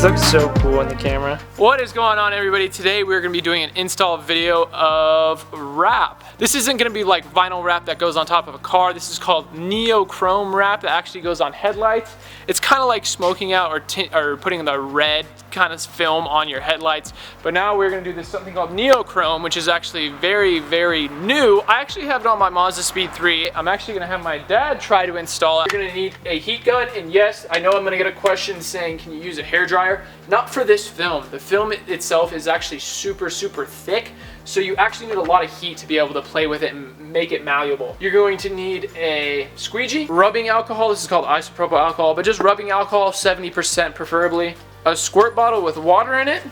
looks so cool in the camera. What is going on, everybody? Today we're going to be doing an install video of wrap. This isn't going to be like vinyl wrap that goes on top of a car. This is called Neochrome wrap that actually goes on headlights. It's kind of like smoking out or putting the red kind of film on your headlights. But now we're going to do this something called Neochrome, which is actually very, very new. I actually have it on my Mazda Speed 3. I'm actually going to have my dad try to install it. You're going to need a heat gun, and yes, I know I'm going to get a question saying, can you use a hairdryer? Not for this film. The film itself is actually super, super thick, so you actually need a lot of heat to be able to play with it and make it malleable. You're going to need a squeegee, rubbing alcohol. This is called isopropyl alcohol, but just rubbing alcohol, 70% preferably. A squirt bottle with water in it,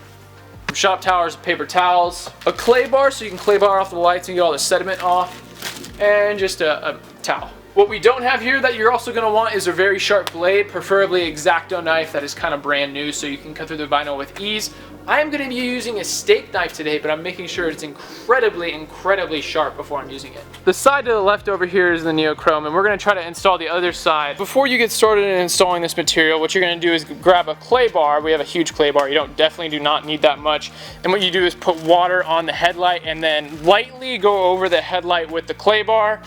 some shop towels, paper towels, a clay bar so you can clay bar off the lights and get all the sediment off, and just a towel. What we don't have here that you're also going to want is a very sharp blade, preferably X-Acto knife that is kind of brand new so you can cut through the vinyl with ease. I am going to be using a steak knife today, but I'm making sure it's incredibly, incredibly sharp before I'm using it. The side to the left over here is the Neochrome, and we're going to try to install the other side. Before you get started in installing this material, what you're going to do is grab a clay bar. We have a huge clay bar. You definitely do not need that much. And what you do is put water on the headlight and then lightly go over the headlight with the clay bar.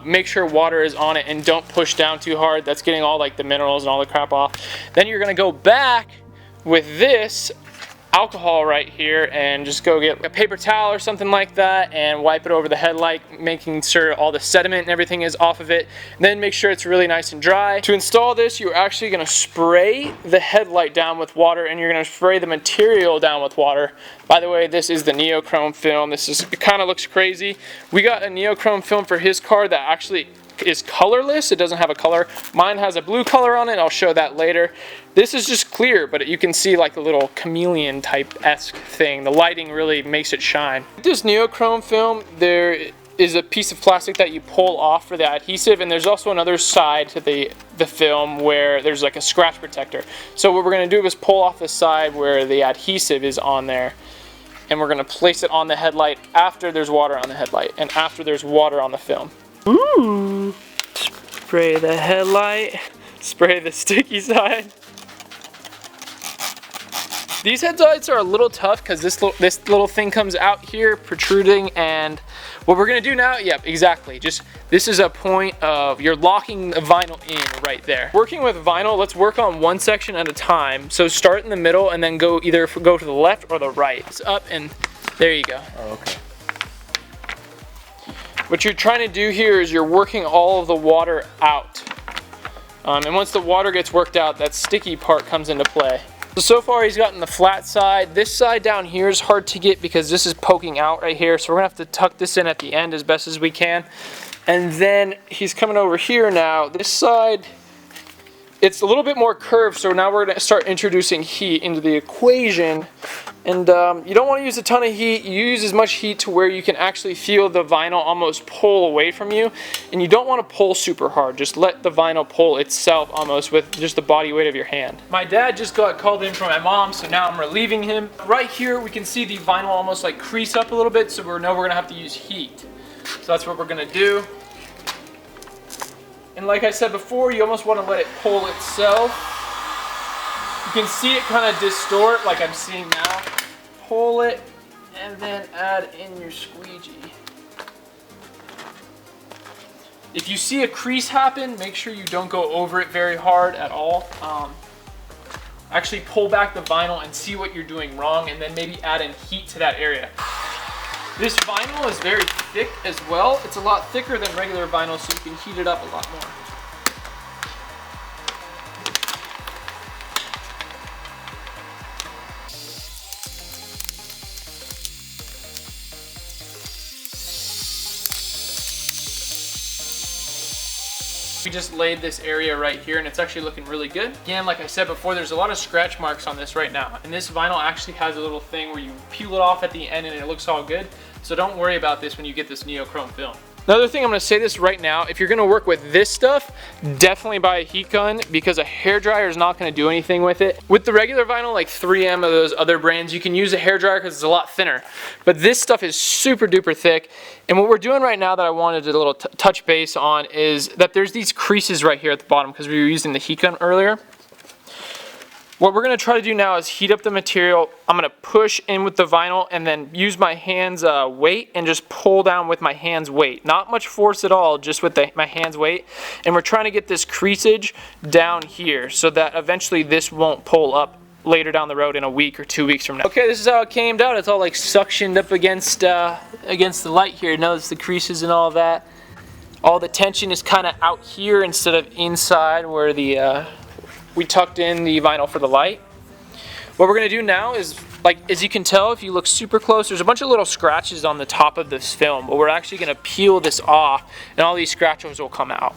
Make sure water is on it and don't push down too hard. That's getting all like the minerals and all the crap off. Then you're going to go back with this alcohol right here and just go get a paper towel or something like that and wipe it over the headlight, making sure all the sediment and everything is off of it. And then make sure it's really nice and dry. To install this, you're actually going to spray the headlight down with water, and you're going to spray the material down with water. By the way, this is the Neochrome film. It kind of looks crazy. We got a Neochrome film for his car that actually is colorless. It doesn't have a color. Mine has a blue color on it. I'll show that later. This is just clear, but you can see like a little chameleon type-esque thing. The lighting really makes it shine. This Neochrome film, there is a piece of plastic that you pull off for the adhesive, and there's also another side to the film where there's like a scratch protector. So what we're going to do is pull off the side where the adhesive is on there, and we're going to place it on the headlight after there's water on the headlight and after there's water on the film. Ooh! Spray the headlight, spray the sticky side. These headlights are a little tough because this little thing comes out here protruding, and what we're gonna do now, yep, exactly. This is a point of you're locking the vinyl in right there. Working with vinyl, let's work on one section at a time. So start in the middle and then go to the left or the right. It's up and there you go. Oh, okay. What you're trying to do here is you're working all of the water out. And once the water gets worked out, that sticky part comes into play. So far he's gotten the flat side. This side down here is hard to get because this is poking out right here. So we're gonna have to tuck this in at the end as best as we can. And then he's coming over here now. This side, it's a little bit more curved, so now we're gonna start introducing heat into the equation. And you don't want to use a ton of heat. You use as much heat to where you can actually feel the vinyl almost pull away from you. And you don't want to pull super hard. Just let the vinyl pull itself almost with just the body weight of your hand. My dad just got called in from my mom, so now I'm relieving him. Right here we can see the vinyl almost like crease up a little bit, so we know we're going to have to use heat. So that's what we're going to do. And like I said before, you almost want to let it pull itself. You can see it kind of distort like I'm seeing now. Pull it and then add in your squeegee. If you see a crease happen, make sure you don't go over it very hard at all. Actually pull back the vinyl and see what you're doing wrong, and then maybe add in heat to that area. This vinyl is very thick as well. It's a lot thicker than regular vinyl, so you can heat it up a lot more. We just laid this area right here, and it's actually looking really good. Again, like I said before, there's a lot of scratch marks on this right now, and this vinyl actually has a little thing where you peel it off at the end and it looks all good. So don't worry about this when you get this Neochrome film. Another thing, I'm going to say this right now, if you're going to work with this stuff, definitely buy a heat gun, because a hairdryer is not going to do anything with it. With the regular vinyl, like 3M or those other brands, you can use a hairdryer because it's a lot thinner. But this stuff is super duper thick. And what we're doing right now that I wanted to little touch base on is that there's these creases right here at the bottom because we were using the heat gun earlier. What we're gonna try to do now is heat up the material. I'm gonna push in with the vinyl and then use my hands weight and just pull down with my hands weight. Not much force at all, just with my hands weight. And we're trying to get this creasage down here so that eventually this won't pull up later down the road in a week or 2 weeks from now. Okay, this is how it came out. It's all like suctioned up against the light here. Notice the creases and all that. All the tension is kind of out here instead of inside where the we tucked in the vinyl for the light. What we're gonna do now is, like, as you can tell, if you look super close, there's a bunch of little scratches on the top of this film, but we're actually gonna peel this off and all these scratches will come out.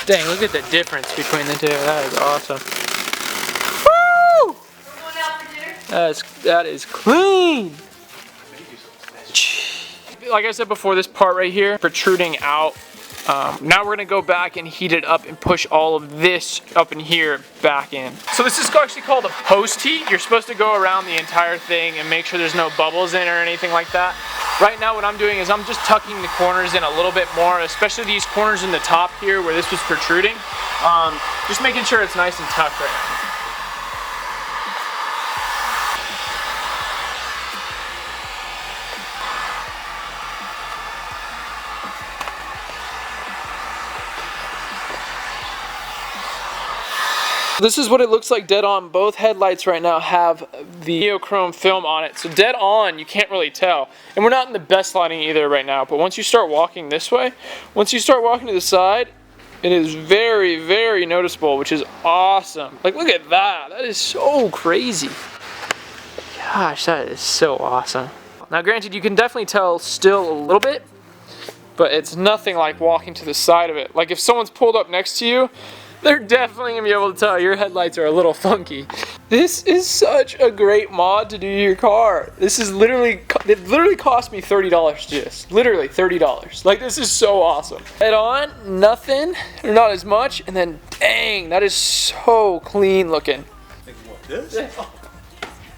Dang, look at the difference between the two. That is awesome. Woo! We're going out for dinner? That is clean. Like I said before, this part right here protruding out. Now we're gonna go back and heat it up and push all of this up in here back in. So this is actually called a post heat. You're supposed to go around the entire thing and make sure there's no bubbles in or anything like that. Right now what I'm doing is I'm just tucking the corners in a little bit more, especially these corners in the top here where this was protruding. Just making sure it's nice and tucked right now. This is what it looks like dead on. Both headlights right now have the Neochrome film on it. So dead on, you can't really tell. And we're not in the best lighting either right now, but once you start walking this way, once you start walking to the side, it is very, very noticeable, which is awesome. Like, look at that. That is so crazy. Gosh, that is so awesome. Now granted, you can definitely tell still a little bit, but it's nothing like walking to the side of it. Like if someone's pulled up next to you, they're definitely gonna be able to tell your headlights are a little funky. This is such a great mod to do to your car. This is literally, it literally cost me $30 to do this. Literally $30. Like, this is so awesome. Head on, nothing, or not as much, and then dang, that is so clean looking. Think you want this?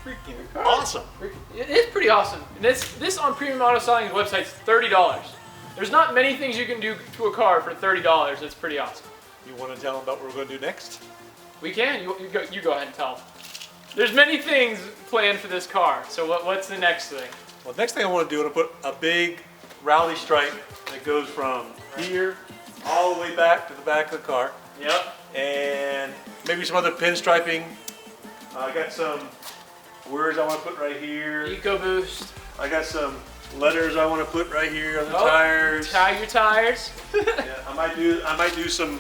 Freaking awesome. It is pretty awesome. This on Premium Auto Styling's website is $30. There's not many things you can do to a car for $30. It's pretty awesome. You want to tell them about what we're going to do next? We can. You go ahead and tell them. There's many things planned for this car. So what's the next thing? Well, the next thing I want to do is put a big rally stripe that goes from here all the way back to the back of the car. Yep. And maybe some other pinstriping. I got some words I want to put right here. EcoBoost. I got some letters I want to put right here on the tires. Tag your tires. Yeah, I might do some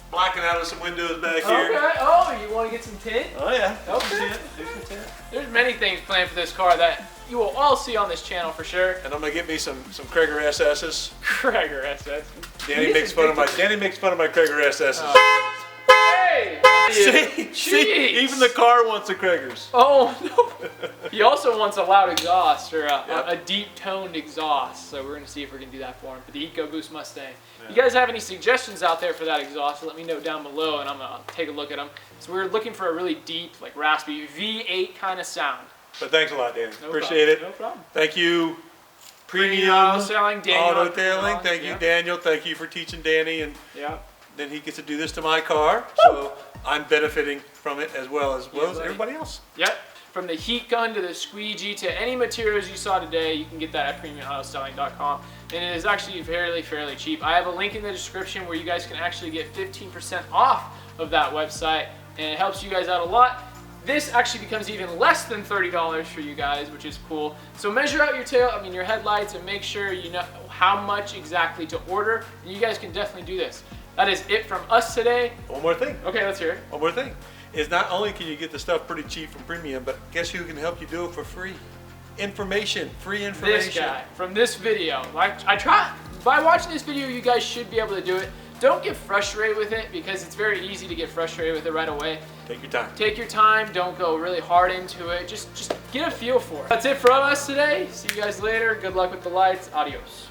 blacking out of some windows back here. Okay. Oh, you want to get some tint? Oh yeah. Okay. Do some tint. There's many things planned for this car that you will all see on this channel for sure. And I'm gonna get me some Krager SS's. Krager SS. Danny makes fun of my Krager SS's. Hey! See, even the car wants the Kragers. Oh no! He also wants a loud exhaust or a deep toned exhaust. So we're gonna see if we can do that for him for the EcoBoost Mustang. Yeah. You guys have any suggestions out there for that exhaust? Let me know down below, and I'm gonna take a look at them. So we're looking for a really deep, like raspy V8 kind of sound. But thanks a lot, Danny. No Appreciate problem. it. No problem. Thank you, Premium Auto Styling, Daniel. Auto Detailing. Thank you, Daniel. Thank you for teaching Danny, and then he gets to do this to my car. So I'm benefiting from it as well as everybody else. Yep. From the heat gun to the squeegee to any materials you saw today, you can get that at premiumautostyling.com. And it is actually fairly cheap. I have a link in the description where you guys can actually get 15% off of that website, and it helps you guys out a lot. This actually becomes even less than $30 for you guys, which is cool. So measure out your headlights, and make sure you know how much exactly to order. And you guys can definitely do this. That is it from us today. One more thing. Okay, let's hear it. One more thing. Is not only can you get the stuff pretty cheap from Premium, but guess who can help you do it for free? Information, free information. This guy from this video. By watching this video, you guys should be able to do it. Don't get frustrated with it because it's very easy to get frustrated with it right away. Take your time. Take your time. Don't go really hard into it. Just get a feel for it. That's it from us today. See you guys later. Good luck with the lights. Adios.